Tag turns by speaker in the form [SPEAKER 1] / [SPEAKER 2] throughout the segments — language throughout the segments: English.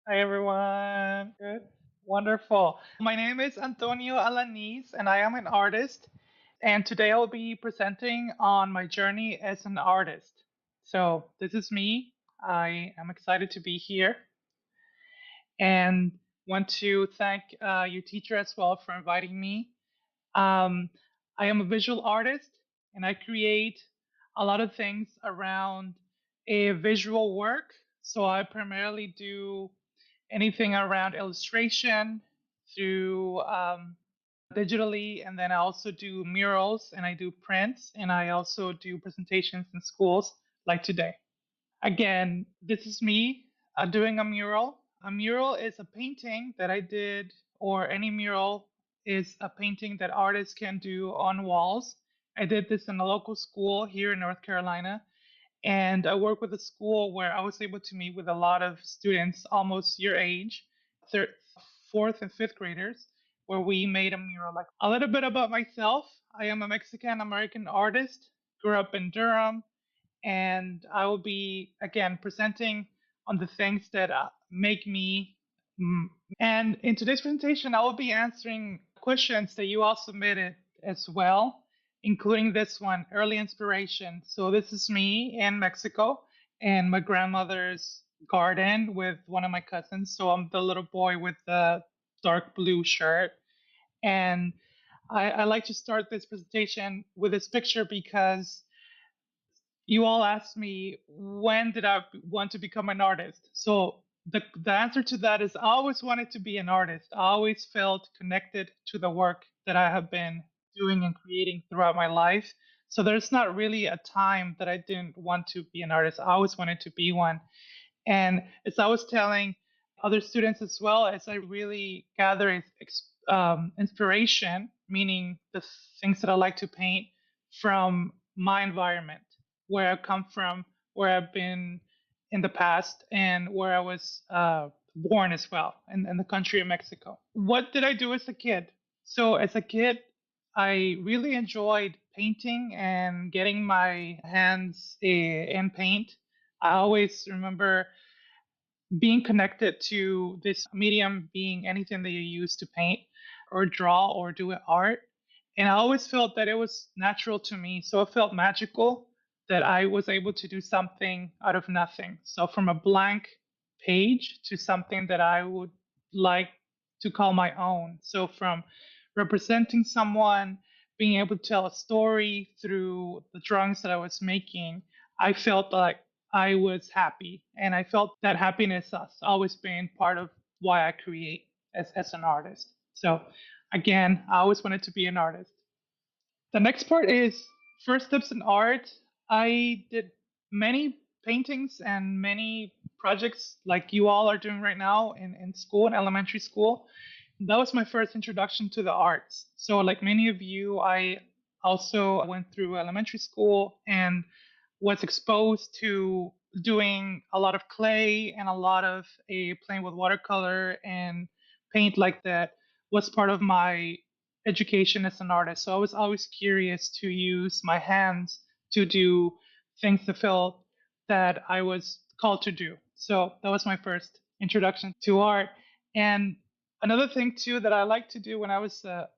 [SPEAKER 1] Hi, everyone. Good. Wonderful. My name is Antonio Alanis, and I am an artist. And today I'll be presenting on my journey as an artist. So, this is me. I am excited to be here and want to thank your teacher as well for inviting me. Um, I am a visual artist and I create a lot of things around a visual work. So, I primarily do anything around illustration through digitally, and then I also do murals and I do prints and I also do presentations in schools like today. Again, this is me doing a mural. A mural is a painting that I did, or any mural is a painting that artists can do on walls. I did this in a local school here in North Carolina, and I work with a school where I was able to meet with a lot of students almost your age, third, fourth, and fifth graders, where we made a mural. Like a little bit about myself, I am a Mexican American artist, grew up in Durham, and I will be again presenting on the things that make me. And in today's presentation, I will be answering questions that you all submitted as well, including this one, early inspiration. So this is me in Mexico and my grandmother's garden with one of my cousins. So I'm the little boy with the dark blue shirt. And I like to start this presentation with this picture because you all asked me when did I want to become an artist. So the answer to that is I always wanted to be an artist. I always felt connected to the work that I have been doing and creating throughout my life. So there's not really a time that I didn't want to be an artist. I always wanted to be one. And as I was telling other students as well, as I really gather inspiration, meaning the things that I like to paint from my environment, where I come from, where I've been in the past, and where I was born as well, in the country of Mexico. What did I do as a kid? So, as a kid, I really enjoyed painting and getting my hands in paint. I always remember being connected to this medium being anything that you use to paint or draw or do art. And I always felt that it was natural to me. So it felt magical that I was able to do something out of nothing. So from a blank page to something that I would like to call my own. So from representing someone, being able to tell a story through the drawings that I was making, I felt like I was happy. And I felt that happiness has always been part of why I create as an artist. So, again, I always wanted to be an artist. The next part is first steps in art. I did many paintings and many projects like you all are doing right now in school, in elementary school. That was my first introduction to the arts. So, like many of you, I also went through elementary school and was exposed to doing a lot of clay and a lot of playing with watercolor and paint like that was part of my education as an artist. So I was always curious to use my hands to do things that felt that I was called to do. So that was my first introduction to art. And another thing too that I like to do when I was a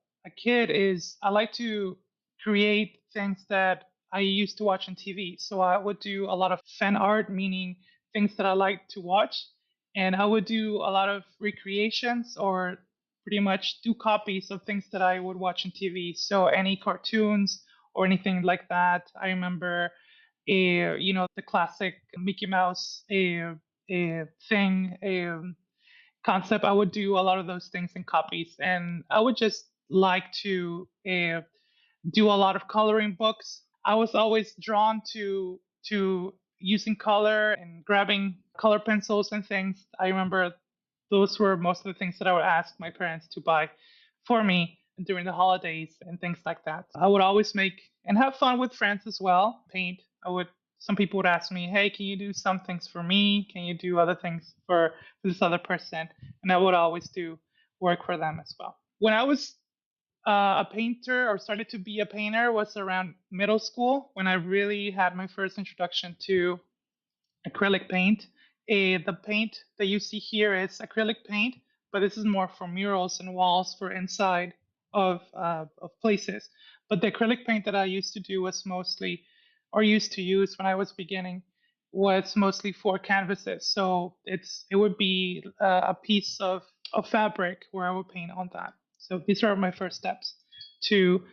[SPEAKER 1] kid is I like to create things that I used to watch on TV. So I would do a lot of fan art, meaning things that I like to watch. And I would do a lot of recreations or pretty much do copies of things that I would watch on TV. So any cartoons or anything like that. I remember the classic Mickey Mouse a thing, a concept. I would do a lot of those things in copies, and I would just like to do a lot of coloring books. I was always drawn to using color and grabbing color pencils and things. I remember those were most of the things that I would ask my parents to buy for me during the holidays and things like that. I would always make and have fun with friends as well. Paint. I would some people would ask me, "Hey, can you do some things for me? Can you do other things for this other person?" And I would always do work for them as well. When I was a painter or started to be a painter was around middle school when I really had my first introduction to acrylic paint The paint that you see here is acrylic paint, but this is more for murals and walls for inside of places. But the acrylic paint that I used to do was mostly, or used to use when I was beginning, was mostly for canvases. So it would be a piece of fabric where I would paint on that. So these are my first steps to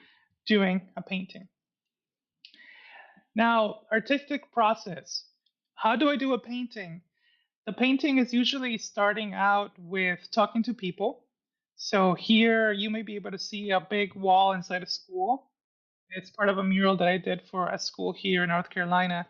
[SPEAKER 1] doing a painting. Now, artistic process. How do I do a painting? The painting is usually starting out with talking to people. So here you may be able to see a big wall inside a school. It's part of a mural that I did for a school here in North Carolina.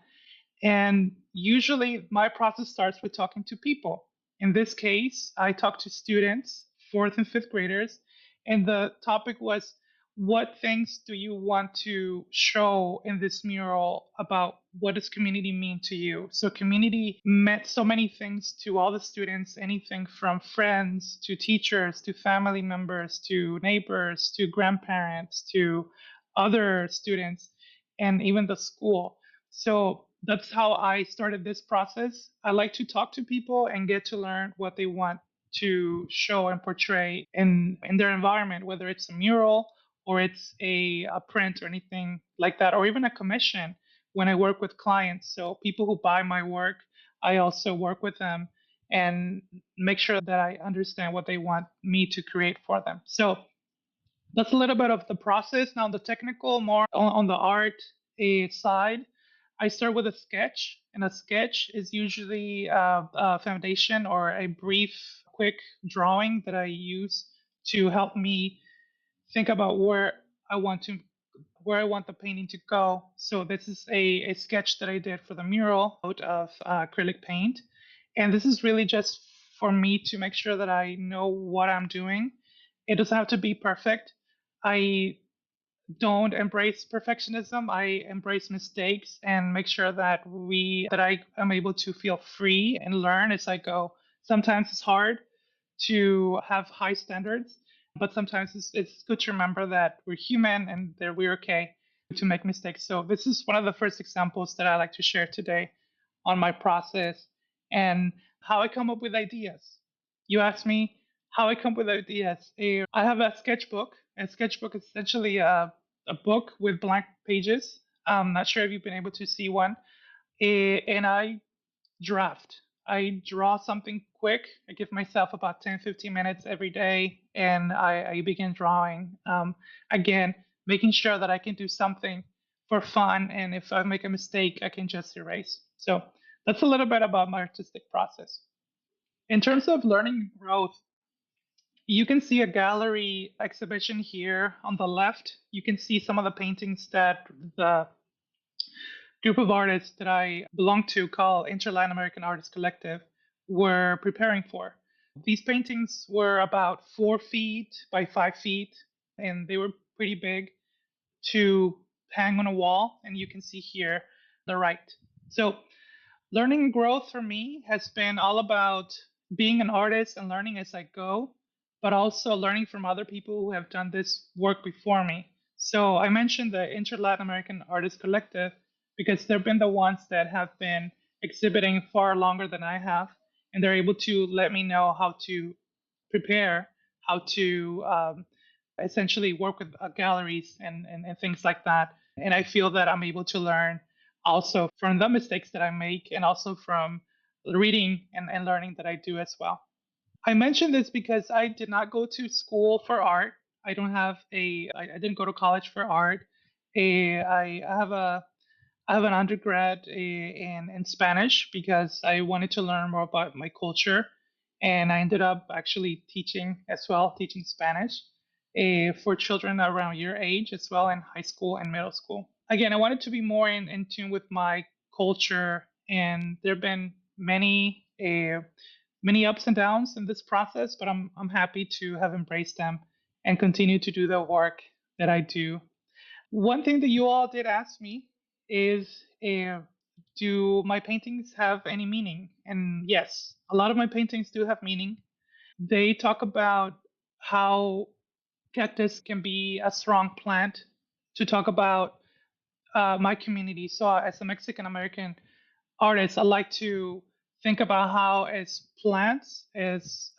[SPEAKER 1] And usually my process starts with talking to people. In this case, I talked to students, fourth and fifth graders, and the topic was, what things do you want to show in this mural about what does community mean to you? So community meant so many things to all the students, anything from friends to teachers to family members to neighbors to grandparents to other students and even the school. So that's how I started this process. I like to talk to people and get to learn what they want to show and portray in their environment, whether it's a mural or it's a print or anything like that, or even a commission when I work with clients. So people who buy my work, I also work with them and make sure that I understand what they want me to create for them. So that's a little bit of the process. Now, the technical, more on the art side, I start with a sketch, and a sketch is usually a foundation or a brief, quick drawing that I use to help me think about I want to where I want the painting to go. So this is a sketch that I did for the mural out of acrylic paint, and this is really just for me to make sure that I know what I'm doing. It doesn't have to be perfect. I don't embrace perfectionism. I embrace mistakes and make sure that I am able to feel free and learn as I go. Sometimes it's hard to have high standards, but sometimes it's good to remember that we're human and that we're okay to make mistakes. So this is one of the first examples that I like to share today on my process and how I come up with ideas. You asked me how I come up with ideas. I have a sketchbook. A sketchbook is essentially a book with blank pages. I'm not sure if you've been able to see one. And I draft. I draw something quick. I give myself about 10, 15 minutes every day, and I begin drawing. Again, making sure that I can do something for fun, and if I make a mistake, I can just erase. So that's a little bit about my artistic process. In terms of learning growth, you can see a gallery exhibition here on the left. You can see some of the paintings that the group of artists that I belong to, called Inter-Latin American Artists Collective, were preparing for. These paintings were about 4 feet by 5 feet, and they were pretty big to hang on a wall. And you can see here the right. So learning and growth for me has been all about being an artist and learning as I go, but also learning from other people who have done this work before me. So I mentioned the Inter Latin American Artists Collective because they've been the ones that have been exhibiting far longer than I have, and they're able to let me know how to prepare, how to essentially work with galleries and things like that. And I feel that I'm able to learn also from the mistakes that I make and also from reading and learning that I do as well. I mentioned this because I did not go to school for art. I didn't go to college for art. I have an undergrad in Spanish because I wanted to learn more about my culture. And I ended up actually teaching as well, teaching Spanish for children around your age as well in high school and middle school. Again, I wanted to be more in tune with my culture, and there have been many ups and downs in this process, but I'm happy to have embraced them and continue to do the work that I do. One thing that you all did ask me is, do my paintings have any meaning? And yes, a lot of my paintings do have meaning. They talk about how cactus can be a strong plant, to talk about my community. So, as a Mexican American artist, I like to think about how as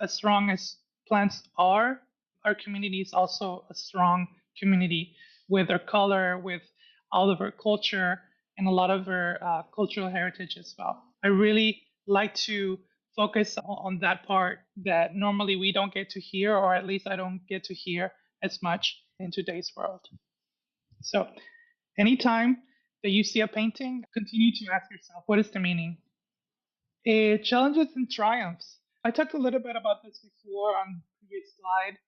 [SPEAKER 1] strong as plants are, our community is also a strong community with our color, with all of our culture, and a lot of our cultural heritage as well. I really like to focus on that part that normally we don't get to hear, or at least I don't get to hear as much in today's world. So, anytime that you see a painting, continue to ask yourself, what is the meaning? Challenges and triumphs. I talked a little bit about this before on the previous slide.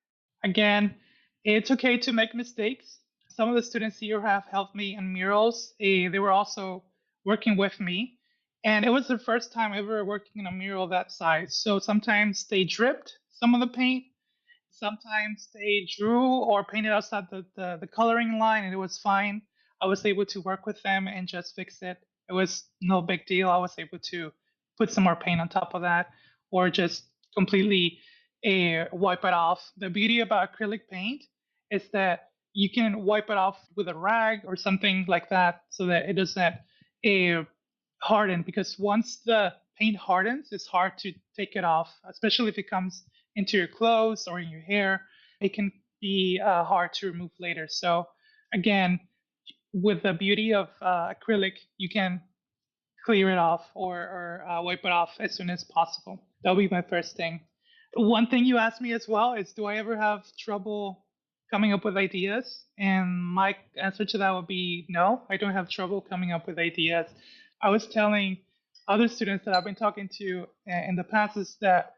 [SPEAKER 1] Again, it's okay to make mistakes. Some of the students here have helped me in murals. They were also working with me. And it was the first time ever working in a mural that size. So sometimes they dripped some of the paint. Sometimes they drew or painted outside the coloring line and it was fine. I was able to work with them and just fix it. It was no big deal. I was able to put some more paint on top of that or just completely wipe it off. The beauty about acrylic paint is that you can wipe it off with a rag or something like that so that it doesn't uh, harden because once the paint hardens, it's hard to take it off, especially if it comes into your clothes or in your hair. It can be hard to remove later. So, again, with the beauty of acrylic, you can clear it off or wipe it off as soon as possible. That'll be my first thing. One thing you asked me as well is, do I ever have trouble coming up with ideas? And my answer to that would be no, I don't have trouble coming up with ideas. I was telling other students that I've been talking to in the past is that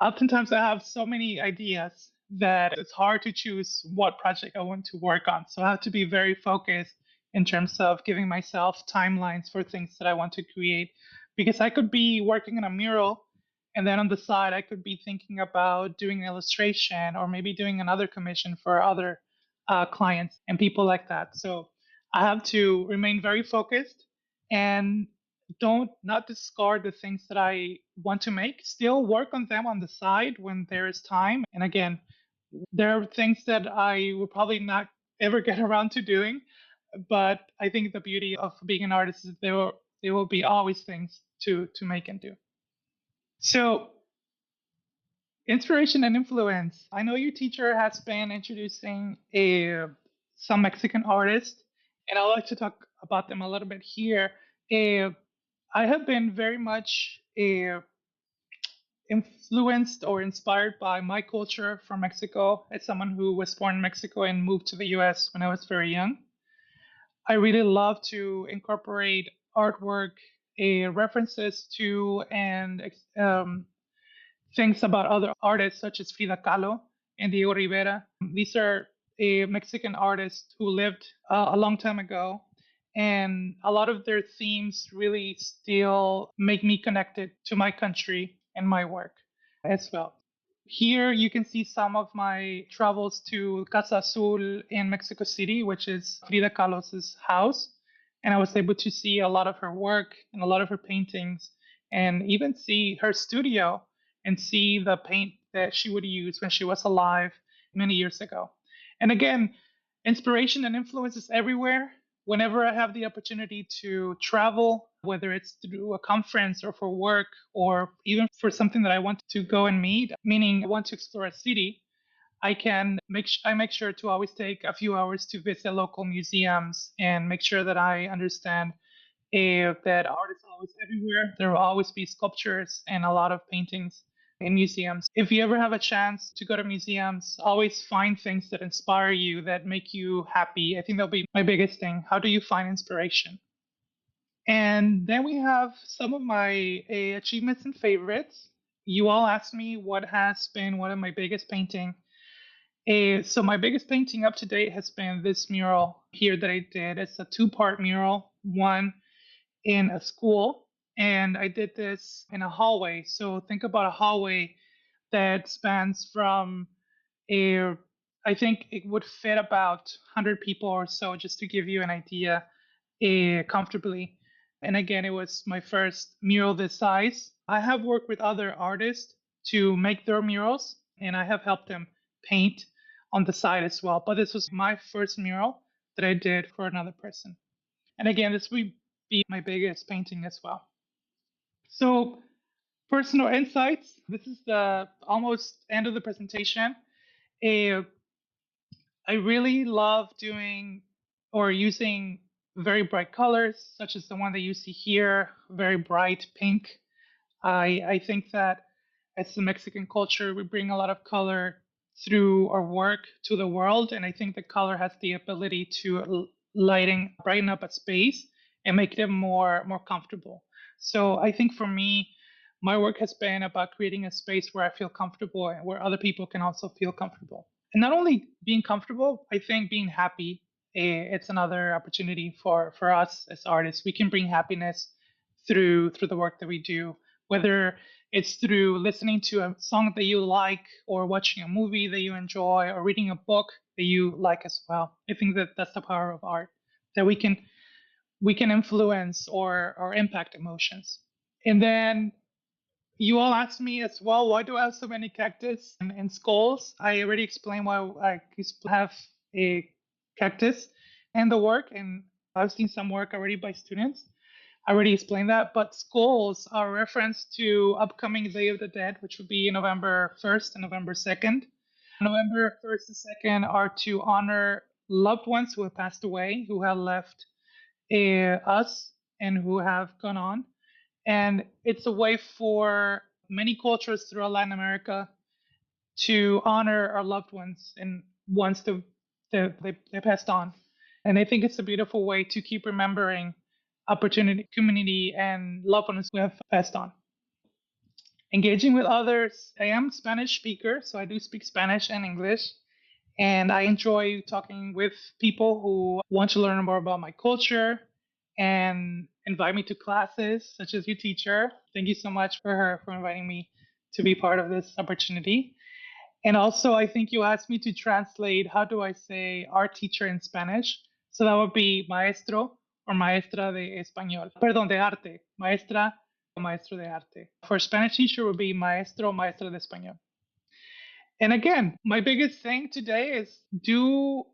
[SPEAKER 1] oftentimes I have so many ideas that it's hard to choose what project I want to work on. So I have to be very focused in terms of giving myself timelines for things that I want to create. Because I could be working on a mural and then on the side I could be thinking about doing an illustration or maybe doing another commission for other clients and people like that. So I have to remain very focused and don't not discard the things that I want to make. Still work on them on the side when there is time. And again, there are things that I will probably not ever get around to doing. But I think the beauty of being an artist is there will be always things to make and do. So inspiration and influence. I know your teacher has been introducing some Mexican artists, and I'd like to talk about them a little bit here. Uh, I have been very much influenced or inspired by my culture from Mexico as someone who was born in Mexico and moved to the US when I was very young. I really love to incorporate artwork, references to, and things about other artists such as Frida Kahlo and Diego Rivera. These are Mexican artists who lived a long time ago, and a lot of their themes really still make me connected to my country and my work as well. Here you can see some of my travels to Casa Azul in Mexico City, which is Frida Kahlo's house. And I was able to see a lot of her work and a lot of her paintings, and even see her studio and see the paint that she would use when she was alive many years ago. And again, inspiration and influence is everywhere. Whenever I have the opportunity to travel, whether it's to do a conference or for work or even for something that I want to go and meet, meaning I want to explore a city, I make sure to always take a few hours to visit local museums and make sure that I understand that art is always everywhere. There will always be sculptures and a lot of paintings in museums. If you ever have a chance to go to museums, always find things that inspire you, that make you happy. I think that'll be my biggest thing. How do you find inspiration? And then we have some of my achievements and favorites. You all asked me what has been one of my biggest painting. So my biggest painting up to date has been this mural here that I did. It's a two-part mural, one in a school, and I did this in a hallway. So think about a hallway that spans from a, I think it would fit about 100 people or so, just to give you an idea, comfortably. And again, it was my first mural this size. I have worked with other artists to make their murals, and I have helped them paint on the side as well. But this was my first mural that I did for another person. And again, this would be my biggest painting as well. So, personal insights. This is the almost end of the presentation. Eh, I really love doing or using very bright colors, such as the one that you see here, very bright pink. I think that as a Mexican culture, we bring a lot of color through our work to the world, and I think the color has the ability to lighting, brighten up a space and make it more comfortable. So I think for me, my work has been about creating a space where I feel comfortable and where other people can also feel comfortable. And not only being comfortable, I think being happy, it's another opportunity for us as artists. We can bring happiness through the work that we do, whether it's through listening to a song that you like, or watching a movie that you enjoy, or reading a book that you like as well. I think that that's the power of art, that we can influence or impact emotions. And then you all asked me as well, why do I have so many cactus and skulls? I already explained why I have a cactus and the work, and I've seen some work already by students. I already explained that, but skulls are a reference to upcoming Day of the Dead, which would be November 1st and November 2nd. November 1st and 2nd are to honor loved ones who have passed away, who have left us, and who have gone on. And it's a way for many cultures throughout Latin America to honor our loved ones and ones that they passed on. And I think it's a beautiful way to keep remembering opportunity, community, and loved ones who have passed on. Engaging with others. I am Spanish speaker, so I do speak Spanish and English. And I enjoy talking with people who want to learn more about my culture and invite me to classes, such as your teacher. Thank you so much for inviting me to be part of this opportunity. And also, I think you asked me to translate, how do I say art teacher in Spanish? So that would be maestro or maestra de español. Perdón, de arte. Maestra o maestro de arte. For Spanish teacher would be maestro o maestra de español. And again, my biggest thing today is do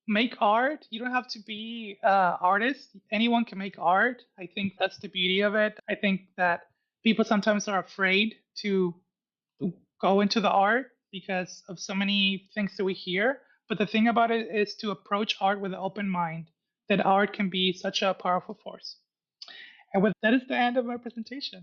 [SPEAKER 1] make art. You don't have to be an artist. Anyone can make art. I think that's the beauty of it. I think that people sometimes are afraid to go into the art because of so many things that we hear. But the thing about it is to approach art with an open mind, that art can be such a powerful force. And with that is the end of my presentation.